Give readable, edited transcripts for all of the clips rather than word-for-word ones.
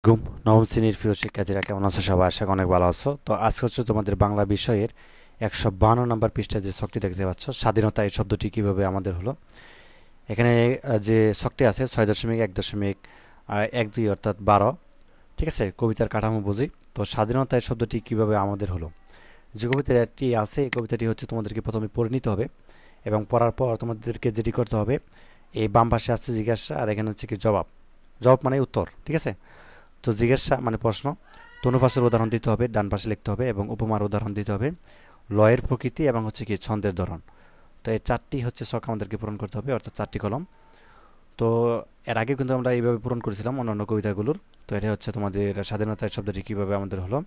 ঘুম নবম শ্রেণীর প্রিয় শিক্ষার্থীরা কেমন আছো? সবাই আশা করি অনেক ভালো আছো। তো আজকে হচ্ছে তোমাদের বাংলা বিষয়ের 152 নম্বর পৃষ্ঠায় যে ছকটি দেখতে পাচ্ছ, স্বাধীনতা এই শব্দটি কিভাবে আমাদের হলো। এখানে যে ছকটি আছে 6.1.12 অর্থাৎ 12, ঠিক আছে, কবিতার কাঠামো বুঝি। তো স্বাধীনতা এই শব্দটি কিভাবে আমাদের হলো, যে কবিতাটি আছে এই কবিতাটি হচ্ছে তোমাদেরকে প্রথমে পড়ে নিতে হবে এবং পড়ার পর তোমাদেরকে যেটি করতে হবে, এই বাম পাশে আছে জিজ্ঞাসা আর এখানে হচ্ছে কি জবাব। জবাব মানে উত্তর, ঠিক আছে। তো জিজ্ঞাসা মানে প্রশ্ন, তো অনুপাশের উদাহরণ দিতে হবে, ডান পাশে লিখতে হবে এবং উপমার উদাহরণ দিতে হবে, লয়ের প্রকৃতি এবং হচ্ছে কি ছন্দের ধরন। তো এই চারটি হচ্ছে ছক আমাদেরকে পূরণ করতে হবে, অর্থাৎ চারটি কলম। তো এর আগে কিন্তু আমরা এইভাবে পূরণ করেছিলাম অন্যান্য কবিতাগুলোর। তো এটা হচ্ছে তোমাদের স্বাধীনতার শব্দটি কীভাবে আমাদের হলো,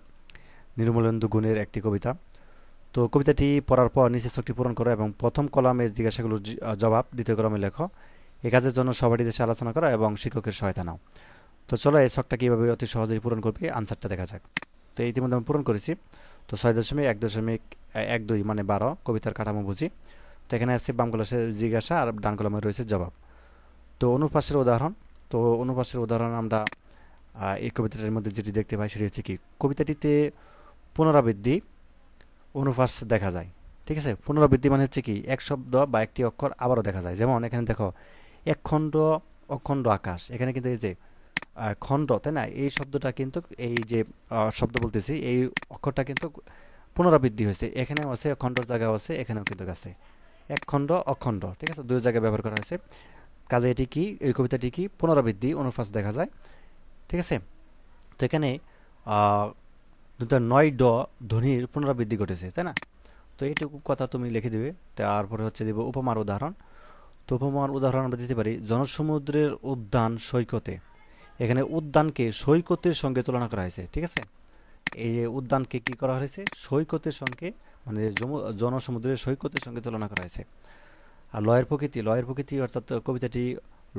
নির্মলেন্দু গুণের একটি কবিতা। তো কবিতাটি পড়ার পর নিচের ছকটি পূরণ করো এবং প্রথম কলামের জিজ্ঞাসাগুলোর জবাব দ্বিতীয় কলামে লেখো। এই কাজের জন্য সবারই দেশে আলোচনা করো এবং শিক্ষকের সহায়তা নাও। তো চলো এই ছকটা কীভাবে অতি সহজেই পূরণ করবে আনসারটা দেখা যাক। তো ইতিমধ্যে আমি পূরণ করেছি। তো 6.1.12 মানে 12 কবিতার কাঠামো বুঝি। তো এখানে আছে বাম কলমে জিজ্ঞাসা আর ডান কলমে রয়েছে জবাব। তো অনুপাশের উদাহরণ, তো অনুপাশের উদাহরণ আমরা এই কবিতাটার মধ্যে যেটি দেখতে পাই সেটি হচ্ছে কি, কবিতাটিতে পুনরাবৃত্তি অনুপাস দেখা যায়। ঠিক আছে, পুনরাবৃত্তি মানে হচ্ছে কি এক শব্দ বা একটি অক্ষর আবারও দেখা যায়। যেমন এখানে দেখো, এক খণ্ড অখণ্ড আকাশ, এখানে কিন্তু এই যে খণ্ড, তাই না, এই শব্দটা কিন্তু এই যে শব্দ বলতেছি এই অক্ষরটা কিন্তু পুনরাবৃত্তি হয়েছে, এখানেও আছে খণ্ডর জায়গাও আছে, এখানেও কিন্তু আছে এক খণ্ড অখণ্ড, ঠিক আছে, দুই জায়গায় ব্যবহার করা হয়েছে। কাজে এটি কি, এই কবিতাটি কি পুনরাবৃত্তি অনুপাস দেখা যায়, ঠিক আছে। তো এখানে দুটো 9 ধ্বনির পুনরাবৃত্তি ঘটেছে, তাই না। তো এইটুকু কথা তুমি লিখে দিবে। তারপরে হচ্ছে দেব উপমার উদাহরণ। তো উপমার উদাহরণ আমরা দিতে পারি, জনসমুদ্রের উদ্যান সৈকতে। এখানে উদ্যানকে সৈকতের সঙ্গে তুলনা করা হয়েছে, ঠিক আছে। এই যে উদ্যানকে কি করা হয়েছে, সৈকতের সঙ্গে, মানে জনসমুদ্রের সৈকতের সঙ্গে তুলনা করা হয়েছে। আর লয়ের প্রকৃতি, লয়ের প্রকৃতি অর্থাৎ কবিতাটি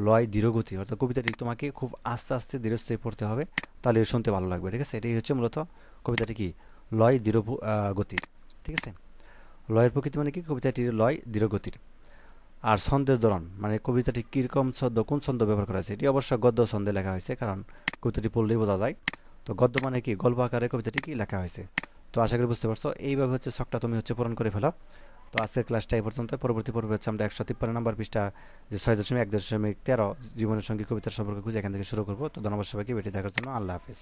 লয় ধীরগতি, অর্থাৎ কবিতাটি তোমাকে খুব আস্তে আস্তে ধীরস্থির পড়তে হবে, তাহলে শুনতে ভালো লাগবে, ঠিক আছে। এটাই হচ্ছে মূলত কবিতাটি কি, লয় ধীর গতির, ঠিক আছে। লয়ের প্রকৃতি মানে কি, কবিতাটির লয় ধীরগতির। আর ছন্দের ধরন মানে কবিতাটি কীরকম ছন্দ, কোন ছন্দ ব্যবহার করা হয়েছে, এটি অবশ্য গদ্য ছন্দে লেখা হয়েছে, কারণ কবিতাটি পড়লেই বোঝা যায়। তো গদ্য মানে কি, গল্প আকারে কবিতাটি কি লেখা হয়েছে। তো আশা করি বুঝতে পারছো, এইভাবে হচ্ছে ছকটা তুমি হচ্ছে পূরণ করে ফেলো। তো আজকের ক্লাসটা এই পর্যন্ত। পরবর্তী পর্বে হচ্ছে আমরা 153 নম্বর পৃষ্ঠা, যে 6.1.13 জীবনের সঙ্গী কবিতার সম্পর্কে খুঁজে এখান থেকে শুরু করবো। তো ধন্যবাদ সবাইকে ভিডিও দেখার জন্য। আল্লাহ হাফিজ।